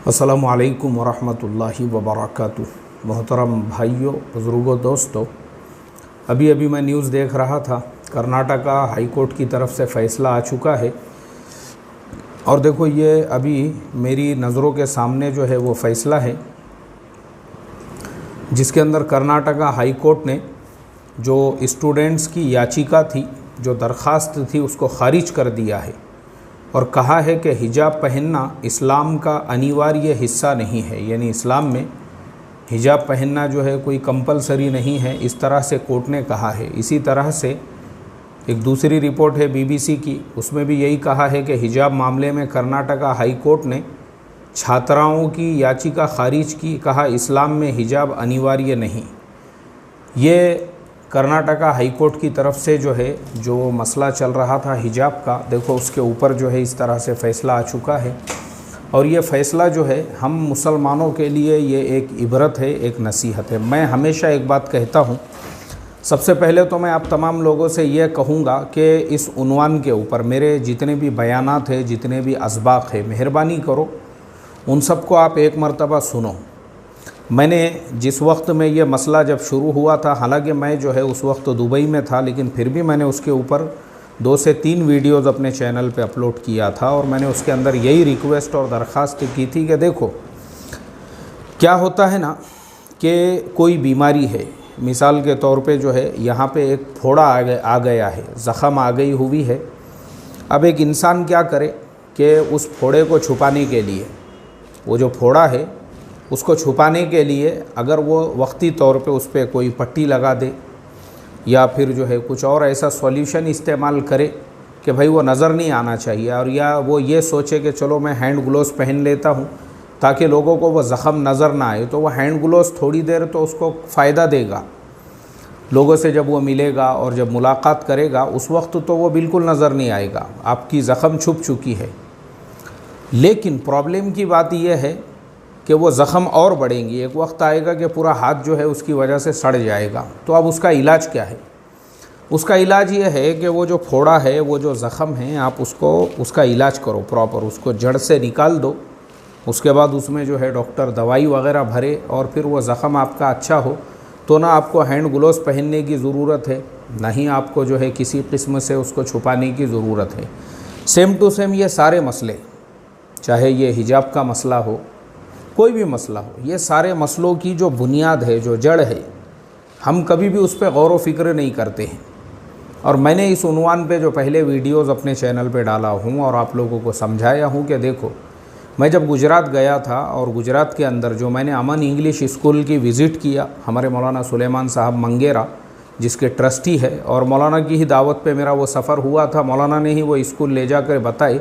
अस्सलामु अलैकुम वरहमतुल्लाहि वबरकातुहू। मोहतरम भाइयों, बुज़ुर्गों, दोस्तों, अभी अभी मैं न्यूज़ देख रहा था। कर्नाटका हाई कोर्ट की तरफ से फ़ैसला आ चुका है और देखो ये अभी मेरी नज़रों के सामने जो है वो फ़ैसला है, जिसके अंदर कर्नाटका हाई कोर्ट ने जो स्टूडेंट्स की याचिका थी, जो दरख्वास्त थी, उसको ख़ारिज कर दिया है और कहा है कि हिजाब पहनना इस्लाम का अनिवार्य हिस्सा नहीं है। यानी इस्लाम में हिजाब पहनना जो है कोई कंपलसरी नहीं है, इस तरह से कोर्ट ने कहा है। इसी तरह से एक दूसरी रिपोर्ट है BBC की, उसमें भी यही कहा है कि हिजाब मामले में कर्नाटका हाई कोर्ट ने छात्राओं की याचिका खारिज की, कहा इस्लाम में हिजाब अनिवार्य नहीं। ये कर्नाटका हाई कोर्ट की तरफ से जो है जो मसला चल रहा था हिजाब का, देखो उसके ऊपर जो है इस तरह से फ़ैसला आ चुका है। और ये फ़ैसला जो है हम मुसलमानों के लिए ये एक इबरत है, एक नसीहत है। मैं हमेशा एक बात कहता हूँ, सबसे पहले तो मैं आप तमाम लोगों से ये कहूँगा कि इस उन्वान के ऊपर मेरे जितने भी बयानात हैं, जितने भी असबाक हैं, मेहरबानी करो उन सबको आप एक मरतबा सुनो। मैंने जिस वक्त में ये मसला जब शुरू हुआ था, हालांकि मैं जो है उस वक्त दुबई में था, लेकिन फिर भी मैंने उसके ऊपर 2 से 3 वीडियोज़ अपने चैनल पे अपलोड किया था और मैंने उसके अंदर यही रिक्वेस्ट और दरख्वास्त की थी कि देखो क्या होता है ना कि कोई बीमारी है, मिसाल के तौर पे जो है यहाँ पे एक फोड़ा आ गया है, ज़ख़म आ गई हुई है। अब एक इंसान क्या करे कि उस फोड़े को छुपाने के लिए, वो जो फोड़ा है उसको छुपाने के लिए अगर वो वक्ती तौर पे उस पर कोई पट्टी लगा दे या फिर जो है कुछ और ऐसा सॉल्यूशन इस्तेमाल करे कि भाई वो नज़र नहीं आना चाहिए, और या वो ये सोचे कि चलो मैं हैंड ग्लोव्स पहन लेता हूँ ताकि लोगों को वो ज़ख़म नज़र ना आए, तो वो हैंड ग्लोव्स थोड़ी देर तो उसको फ़ायदा देगा, लोगों से जब वो मिलेगा और जब मुलाकात करेगा उस वक्त तो वो बिल्कुल नज़र नहीं आएगा, आपकी ज़ख़म छुप चुकी है। लेकिन प्रॉब्लम की बात यह है कि वो ज़ख़म और बढ़ेंगी, एक वक्त आएगा कि पूरा हाथ जो है उसकी वजह से सड़ जाएगा। तो अब उसका इलाज क्या है? उसका इलाज ये है कि वो जो फोड़ा है, वो जो ज़ख़म है, आप उसका इलाज करो प्रॉपर, उसको जड़ से निकाल दो। उसके बाद उसमें जो है डॉक्टर दवाई वगैरह भरे और फिर वो ज़ख़म आपका अच्छा हो तो ना आपको हैंड ग्लोव्स पहनने की ज़रूरत है, ना ही आपको जो है किसी किस्म से उसको छुपाने की ज़रूरत है। सेम टू सेम ये सारे मसले, चाहे ये हिजाब का मसला हो, कोई भी मसला हो, ये सारे मसलों की जो बुनियाद है, जो जड़ है, हम कभी भी उस पर गौर व फिक्र नहीं करते हैं। और मैंने इस उन्वान पे जो पहले वीडियोज़ अपने चैनल पे डाला हूँ और आप लोगों को समझाया हूँ कि देखो मैं जब गुजरात गया था और गुजरात के अंदर जो मैंने अमन इंग्लिश स्कूल की विज़िट किया, हमारे मौलाना सुलेमान साहब मंगेरा जिसके ट्रस्टी है, और मौलाना की ही दावत पे मेरा वो सफ़र हुआ था, मौलाना ने ही वो स्कूल ले जाकर बताए।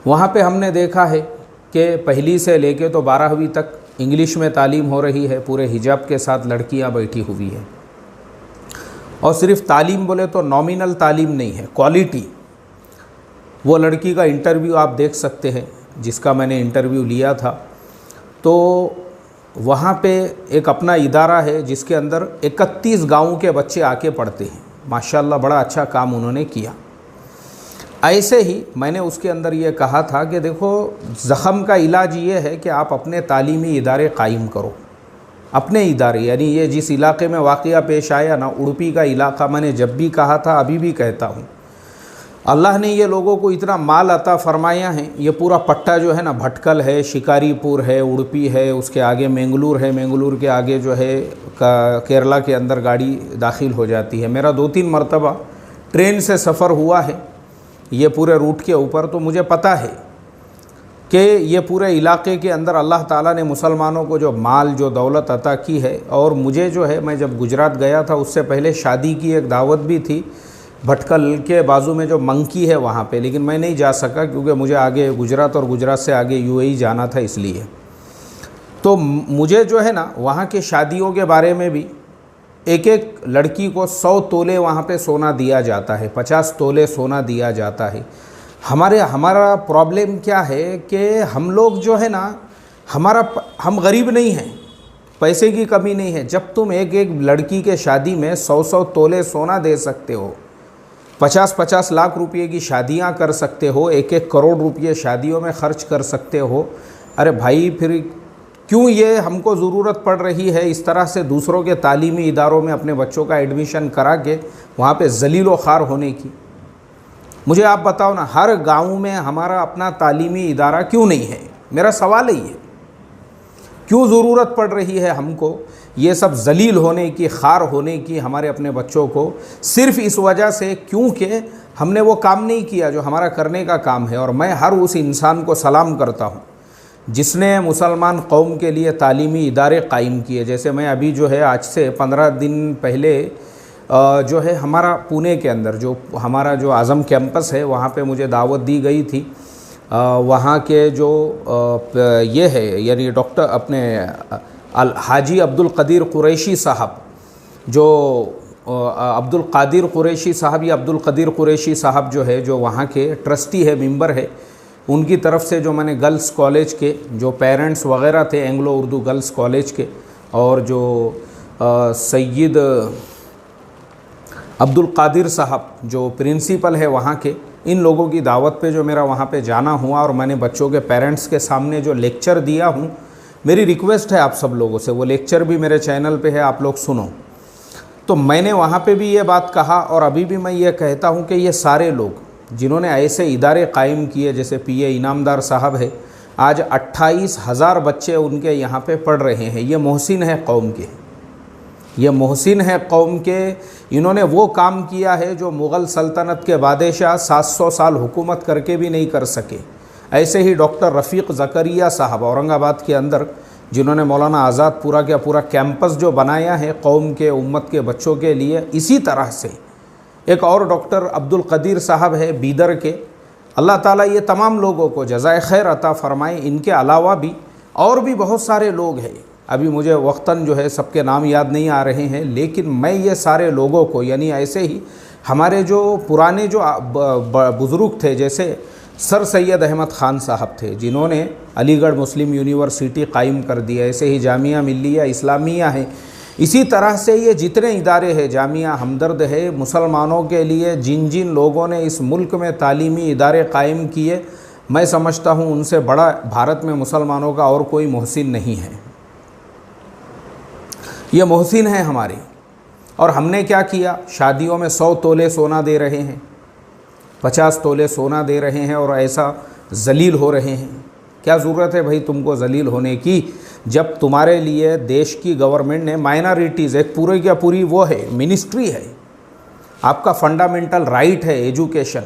वहाँ पे हमने देखा है कि पहली से लेके तो 12वीं तक इंग्लिश में तालीम हो रही है, पूरे हिजाब के साथ लड़कियां बैठी हुई है। और सिर्फ तालीम बोले तो नॉमिनल तालीम नहीं है, क्वालिटी। वो लड़की का इंटरव्यू आप देख सकते हैं, जिसका मैंने इंटरव्यू लिया था। तो वहाँ पे एक अपना इदारा है जिसके अंदर 31 गाँव के बच्चे आके पढ़ते हैं। माशाल्लाह बड़ा अच्छा काम उन्होंने किया। ऐसे ही मैंने उसके अंदर ये कहा था कि देखो ज़ख़म का इलाज ये है कि आप अपने तालीमी इदारे कायम करो, अपने इदारे, यानी ये जिस इलाके में वाक़या पेश आया ना, उड़पी का इलाका, मैंने जब भी कहा था अभी भी कहता हूँ, अल्लाह ने ये लोगों को इतना माल अता फ़रमाया है। ये पूरा पट्टा जो है ना, भटकल है, शिकारीपुर है, उड़पी है, उसके आगे मैंगलोर है, मैंगलोर के आगे जो है केरला के अंदर गाड़ी दाखिल हो जाती है। मेरा 2-3 मरतबा ट्रेन से सफ़र हुआ है ये पूरे रूट के ऊपर, तो मुझे पता है कि ये पूरे इलाके के अंदर अल्लाह ताला ने मुसलमानों को जो माल, जो दौलत अता की है। और मुझे जो है, मैं जब गुजरात गया था उससे पहले शादी की एक दावत भी थी भटकल के बाजू में जो मंकी है वहाँ पे, लेकिन मैं नहीं जा सका क्योंकि मुझे आगे गुजरात और गुजरात से आगे UAE जाना था, इसलिए। तो मुझे जो है ना वहाँ के शादियों के बारे में भी, एक एक लड़की को 100 तोले वहाँ पे सोना दिया जाता है, 50 तोले सोना दिया जाता है। हमारा प्रॉब्लम क्या है कि हम लोग जो है ना, हम गरीब नहीं हैं, पैसे की कमी नहीं है। जब तुम एक एक लड़की के शादी में 100 तोले सोना दे सकते हो, 50-50 लाख रुपये की शादियाँ कर सकते हो, 1-1 करोड़ रुपये शादियों में खर्च कर सकते हो, अरे भाई फिर क्यों ये हमको ज़रूरत पड़ रही है इस तरह से दूसरों के तालीमी इदारों में अपने बच्चों का एडमिशन करा के वहाँ पे ज़लील व ख़ार होने की? मुझे आप बताओ ना, हर गांव में हमारा अपना तालीमी इदारा क्यों नहीं है? मेरा सवाल ही है, क्यों ज़रूरत पड़ रही है हमको ये सब ज़लील होने की, ख़ार होने की हमारे अपने बच्चों को? सिर्फ़ इस वजह से क्योंकि हमने वो काम नहीं किया जो हमारा करने का काम है। और मैं हर उस इंसान को सलाम करता हूँ जिसने मुसलमान कौम के लिए तालीमी इदारे कायम किए। जैसे मैं अभी जो है आज से 15 दिन पहले जो है हमारा पुणे के अंदर जो हमारा जो आज़म कैंपस है वहाँ पे मुझे दावत दी गई थी। वहाँ के जो ये है यानी डॉक्टर अपने हाजी अब्दुल कदीर कुरैशी साहब, जो अब्दुल कादिर कुरैशी साहब या अब्दुल कदीर कुरैशी साहब जो है, जो वहाँ के ट्रस्टी है, मेंबर है, उनकी तरफ से जो मैंने गर्ल्स कॉलेज के जो पेरेंट्स वग़ैरह थे एंग्लो उर्दू गर्ल्स कॉलेज के, और जो सैयद अब्दुल कादिर साहब जो प्रिंसिपल है वहाँ के, इन लोगों की दावत पे जो मेरा वहाँ पे जाना हुआ और मैंने बच्चों के पेरेंट्स के सामने जो लेक्चर दिया हूँ, मेरी रिक्वेस्ट है आप सब लोगों से, वो लेक्चर भी मेरे चैनल पे है, आप लोग सुनो। तो मैंने वहाँ पे भी ये बात कहा और अभी भी मैं ये कहता हूँ कि ये सारे लोग जिन्होंने ऐसे इदारे कायम किए, जैसे पीए इनामदार साहब है, आज 28,000 बच्चे उनके यहाँ पे पढ़ रहे हैं। ये मोहसिन है कौम के, ये मोहसिन है कौम के। इन्होंने वो काम किया है जो मुग़ल सल्तनत के बादशाह 700 साल हुकूमत करके भी नहीं कर सके। ऐसे ही डॉक्टर रफ़ीक ज़करिया साहब औरंगाबाद के अंदर, जिन्होंने मौलाना आज़ाद पूरा का पूरा कैंपस जो बनाया है कौम के उम्मत के बच्चों के लिए। इसी तरह से एक और डॉक्टर अब्दुल कदीर साहब है बीदर के। अल्लाह ताला ये तमाम लोगों को जज़ाए खैर अता फ़रमाए। इनके अलावा भी और भी बहुत सारे लोग हैं, अभी मुझे वक्तन जो है सबके नाम याद नहीं आ रहे हैं, लेकिन मैं ये सारे लोगों को, यानी ऐसे ही हमारे जो पुराने जो बुज़ुर्ग थे, जैसे सर सैयद अहमद ख़ान साहब थे जिन्होंने अलीगढ़ मुस्लिम यूनिवर्सिटी कायम कर दिया, ऐसे ही जामिया मिल्लिया इस्लामिया है। इसी तरह से ये जितने इदारे हैं, जामिया हमदर्द है, मुसलमानों के लिए जिन जिन लोगों ने इस मुल्क में तालीमी इदारे कायम किए, मैं समझता हूँ उनसे बड़ा भारत में मुसलमानों का और कोई मोहसिन नहीं है। ये मोहसिन है हमारे। और हमने क्या किया, शादियों में 100 तोले सोना दे रहे हैं, 50 तोले सोना दे रहे हैं और ऐसा जलील हो रहे हैं। क्या ज़रूरत है भाई तुमको जलील होने की, जब तुम्हारे लिए देश की गवर्नमेंट ने माइनॉरिटीज़, एक पूरे क्या पूरी वो है मिनिस्ट्री है, आपका फंडामेंटल राइट है एजुकेशन।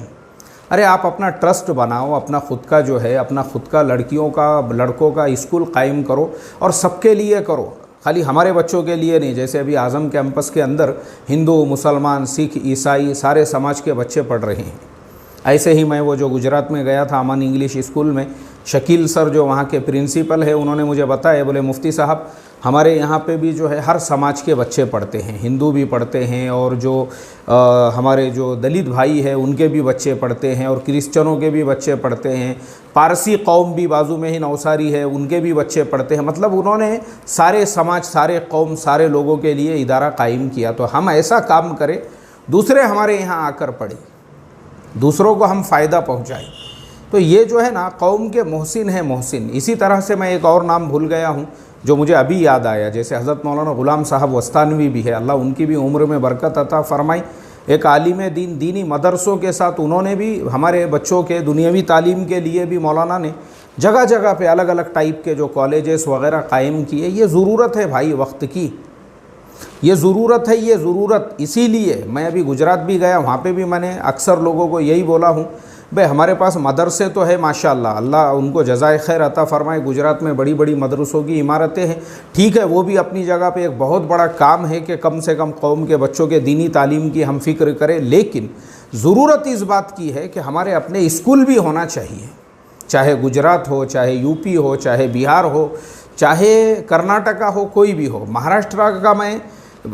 अरे आप अपना ट्रस्ट बनाओ, अपना खुद का जो है, अपना खुद का लड़कियों का लड़कों का स्कूल कायम करो और सबके लिए करो, खाली हमारे बच्चों के लिए नहीं। जैसे अभी आज़म कैंपस के अंदर हिंदू, मुसलमान, सिख, ईसाई सारे समाज के बच्चे पढ़ रहे हैं। ऐसे ही मैं वो जो गुजरात में गया था अमन इंग्लिश स्कूल में, शकील सर जो वहाँ के प्रिंसिपल है, उन्होंने मुझे बताया, बोले मुफ्ती साहब हमारे यहाँ पे भी जो है हर समाज के बच्चे पढ़ते हैं, हिंदू भी पढ़ते हैं और जो हमारे जो दलित भाई है उनके भी बच्चे पढ़ते हैं और क्रिश्चनों के भी बच्चे पढ़ते हैं, पारसी कौम भी बाजू में ही नौसारी है उनके भी बच्चे पढ़ते हैं। मतलब उन्होंने सारे समाज, सारे कौम, सारे लोगों के लिए इदारा कायम किया। तो हम ऐसा काम करें दूसरे हमारे यहाँ आकर पढ़े, दूसरों को हम फ़ायदा पहुँचाएँ। तो ये जो है ना कौम के मोहसिन है मोहसिन। इसी तरह से मैं एक और नाम भूल गया हूँ जो मुझे अभी याद आया, जैसे हज़रत मौलाना ग़ुलाम साहब वस्तानवी भी है, अल्लाह उनकी भी उम्र में बरकत अता फ़रमाई। एक आलिम दीन, दीनी मदरसों के साथ उन्होंने भी हमारे बच्चों के दुनियावी तालीम के लिए भी मौलाना ने जगह जगह पे अलग अलग टाइप के जो कॉलेजेस वग़ैरह कायम किए। ये ज़रूरत है भाई वक्त की, ये ज़रूरत है, ये ज़रूरत। इसीलिए मैं अभी गुजरात भी गया, वहाँ पे भी मैंने अक्सर लोगों को यही बोला हूँ, भाई हमारे पास मदरसे तो है माशाअल्लाह, अल्लाह उनको जज़ाए खैर अता फ़रमाए। गुजरात में बड़ी बड़ी मदरसों की इमारतें हैं, ठीक है, वो भी अपनी जगह पे एक बहुत बड़ा काम है कि कम से कम कौम के बच्चों के दीनी तालीम की हम फ़िक्र करें। लेकिन ज़रूरत इस बात की है कि हमारे अपने स्कूल भी होना चाहिए, चाहे गुजरात हो, चाहे यूपी हो, चाहे बिहार हो, चाहे कर्नाटका हो, कोई भी हो। महाराष्ट्र का मैं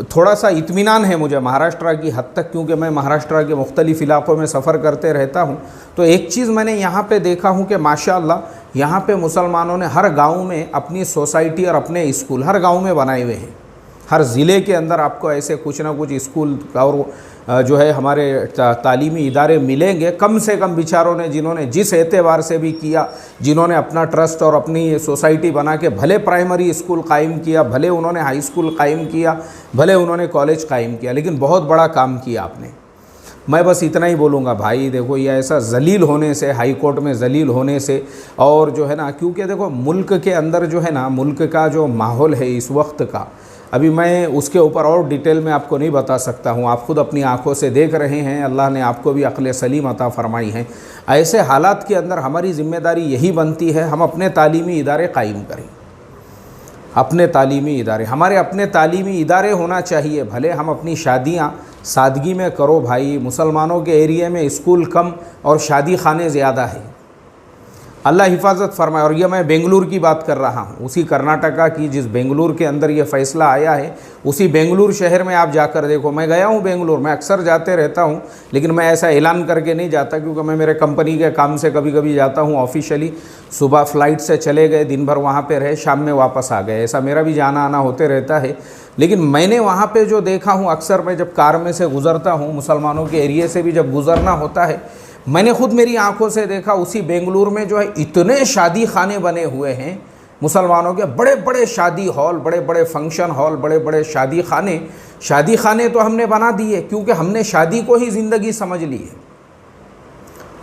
थोड़ा सा इत्मीनान है मुझे महाराष्ट्र की हद तक, क्योंकि मैं महाराष्ट्र के मुख्तलिफ़ इलाक़ों में सफ़र करते रहता हूँ। तो एक चीज़ मैंने यहाँ पे देखा हूँ कि माशाअल्लाह यहाँ पे मुसलमानों ने हर गांव में अपनी सोसाइटी और अपने स्कूल हर गांव में बनाए हुए हैं। हर ज़िले के अंदर आपको ऐसे कुछ ना कुछ स्कूल और जो है हमारे तालीमी इदारे मिलेंगे, कम से कम बेचारों ने जिन्होंने जिस एतबार से भी किया, जिन्होंने अपना ट्रस्ट और अपनी सोसाइटी बना के भले प्राइमरी स्कूल कायम किया, भले उन्होंने हाई स्कूल कायम किया, भले उन्होंने कॉलेज कायम किया, लेकिन बहुत बड़ा काम किया आपने। मैं बस इतना ही बोलूँगा भाई, देखो ये ऐसा जलील होने से, हाई कोर्ट में जलील होने से, और जो है ना, क्योंकि देखो मुल्क के अंदर जो है ना, मुल्क का जो माहौल है इस वक्त का, अभी मैं उसके ऊपर और डिटेल में आपको नहीं बता सकता हूँ, आप खुद अपनी आंखों से देख रहे हैं, अल्लाह ने आपको भी अक्ल सलीम अता फरमाई है। ऐसे हालात के अंदर हमारी ज़िम्मेदारी यही बनती है, हम अपने तालीमी इदारे कायम करें, अपने तालीमी इदारे, हमारे अपने तालीमी इदारे होना चाहिए। भले हम अपनी शादियाँ सादगी में करो भाई, मुसलमानों के एरिया में स्कूल कम और शादी खाने ज़्यादा है, अल्लाह हिफाजत फरमाए। और ये मैं बेंगलुरु की बात कर रहा हूँ, उसी कर्नाटका की, जिस बेंगलुरु के अंदर ये फ़ैसला आया है, उसी बेंगलुरु शहर में आप जाकर देखो। मैं गया हूँ बेंगलुरु, मैं अक्सर जाते रहता हूँ, लेकिन मैं ऐसा ऐलान करके नहीं जाता, क्योंकि मैं मेरे कंपनी के काम से कभी कभी जाता हूँ ऑफिशियली। सुबह फ़्लाइट से चले गए, दिन भर वहाँ पर रहे, शाम में वापस आ गए, ऐसा मेरा भी जाना आना होते रहता है। लेकिन मैंने वहाँ पे जो देखा हूँ, अक्सर मैं जब कार में से गुज़रता हूँ, मुसलमानों के एरिए से भी जब गुज़रना होता है, मैंने खुद मेरी आंखों से देखा, उसी बेंगलुरु में जो है इतने शादी खाने बने हुए हैं मुसलमानों के, बड़े बड़े शादी हॉल, बड़े बड़े फंक्शन हॉल, बड़े बड़े शादी खाने तो हमने बना दिए, क्योंकि हमने शादी को ही ज़िंदगी समझ ली है,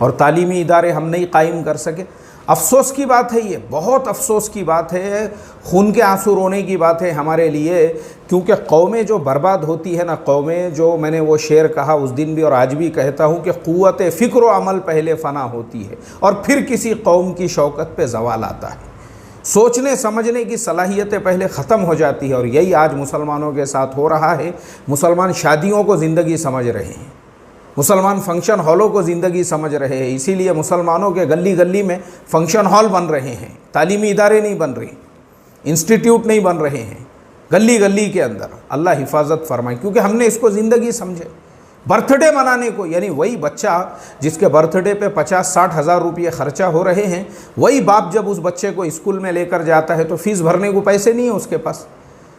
और तालीमी इदारे हम नहीं कायम कर सके। अफ़सोस की बात है, ये बहुत अफ़सोस की बात है, खून के आंसू रोने की बात है हमारे लिए, क्योंकि कौमें जो बर्बाद होती है ना, कौमें जो, मैंने वो शेर कहा उस दिन भी और आज भी कहता हूँ कि क़ुव्वत फ़िक्र व अमल पहले फ़ना होती है, और फिर किसी कौम की शौकत पे ज़वाल आता है। सोचने समझने की सलाहियतें पहले ख़त्म हो जाती है, और यही आज मुसलमानों के साथ हो रहा है। मुसलमान शादियों को ज़िंदगी समझ रहे हैं, मुसलमान फंक्शन हॉलों को ज़िंदगी समझ रहे हैं, इसीलिए मुसलमानों के गली गली में फंक्शन हॉल बन रहे हैं, तालीमी इदारे नहीं बन रहे, इंस्टीट्यूट नहीं बन रहे हैं, गली गली के अंदर। अल्लाह हिफाजत फरमाए, क्योंकि हमने इसको ज़िंदगी समझे। बर्थडे मनाने को, यानी वही बच्चा जिसके बर्थडे पे 50-60 हज़ार रुपये ख़र्चा हो रहे हैं, वही बाप जब उस बच्चे को स्कूल में लेकर जाता है तो फ़ीस भरने को पैसे नहीं है उसके पास,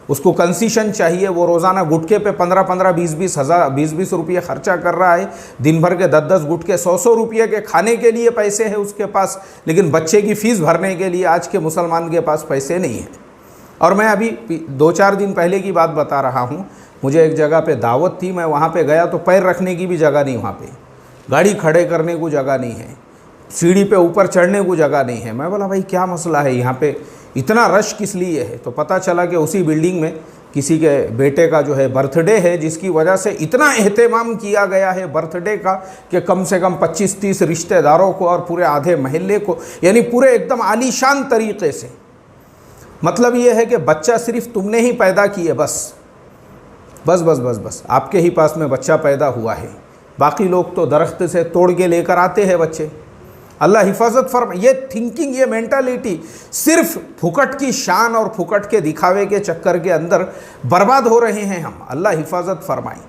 उसको कंसीशन चाहिए। वो रोज़ाना गुटखे पे 15-15, 20-20 रुपये ख़र्चा कर रहा है, दिन भर के 10-10 गुटखे 100-100 रुपये के खाने के लिए पैसे हैं उसके पास, लेकिन बच्चे की फ़ीस भरने के लिए आज के मुसलमान के पास पैसे नहीं हैं। और मैं अभी 2-4 दिन पहले की बात बता रहा हूँ, मुझे एक जगह पे दावत थी, मैं वहाँ पे गया तो पैर रखने की भी जगह नहीं, वहाँ पे गाड़ी खड़े करने को जगह नहीं है, सीढ़ी पे ऊपर चढ़ने को जगह नहीं है। मैं बोला भाई क्या मसला है यहाँ पे, इतना रश किस लिए है? तो पता चला कि उसी बिल्डिंग में किसी के बेटे का जो है बर्थडे है, जिसकी वजह से इतना एहतमाम किया गया है बर्थडे का कि कम से कम 25-30 रिश्तेदारों को और पूरे आधे महल्ले को, यानी पूरे एकदम आलीशान तरीक़े से। मतलब ये है कि बच्चा सिर्फ तुमने ही पैदा किए, बस आपके ही पास में बच्चा पैदा हुआ है, बाकी लोग तो दरख्त से तोड़ के लेकर आते हैं बच्चे। अल्लाह हिफाजत फरमाए। ये थिंकिंग, ये मेंटालिटी सिर्फ फुकट की शान और फुकट के दिखावे के चक्कर के अंदर बर्बाद हो रहे हैं हम। अल्लाह हिफाजत फरमाए।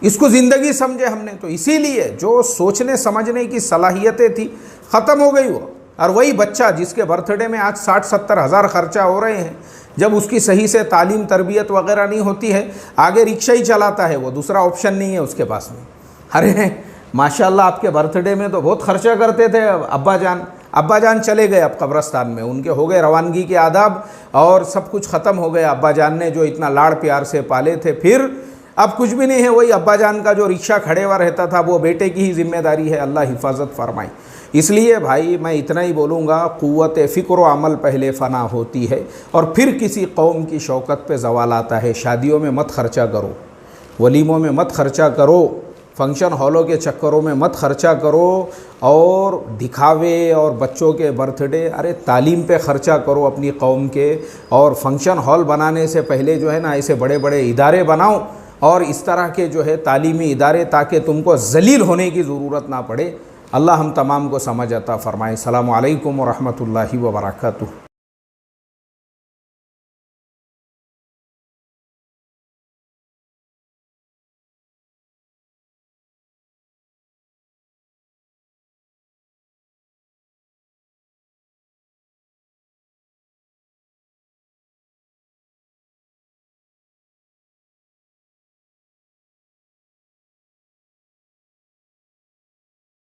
इसको ज़िंदगी समझे हमने, तो इसीलिए जो सोचने समझने की सलाहियतें थी ख़त्म हो गई वो। और वही बच्चा जिसके बर्थडे में आज 60-70 हज़ार ख़र्चा हो रहे हैं, जब उसकी सही से तालीम तरबियत वगैरह नहीं होती है, आगे रिक्शा ही चलाता है वो, दूसरा ऑप्शन नहीं है उसके पास में। अरे माशाल्लाह आपके बर्थडे में तो बहुत खर्चा करते थे अब्बा जान चले गए अब कब्रस्तान में, उनके हो गए रवानगी के आदाब और सब कुछ ख़त्म हो गया। अब्बा जान ने जो इतना लाड़ प्यार से पाले थे, फिर अब कुछ भी नहीं है। वही अब्बा जान का जो रिक्शा खड़े हुआ रहता था वो बेटे की ही जिम्मेदारी है। अल्लाह हिफाजत फरमाए। इसलिए भाई मैं इतना ही बोलूँगा, क़ुव्वत फ़िक्र व अमल पहले फ़ना होती है और फिर किसी कौम की शौकत पे ज़वाल आता है। शादियों में मत खर्चा करो, वलीमों में मत खर्चा करो, फंक्शन हॉलों के चक्करों में मत खर्चा करो, और दिखावे और बच्चों के बर्थडे, अरे तालीम पे ख़र्चा करो अपनी कौम के। और फंक्शन हॉल बनाने से पहले जो है ना, ऐसे बड़े बड़े इदारे बनाओ और इस तरह के जो है तालीमी इदारे, ताकि तुमको ज़लील होने की ज़रूरत ना पड़े। अल्लाह हम तमाम को समझ अता फ़रमाए। अस्सलामु अलैकुम व रहमतुल्लाहि व बरकातुहू।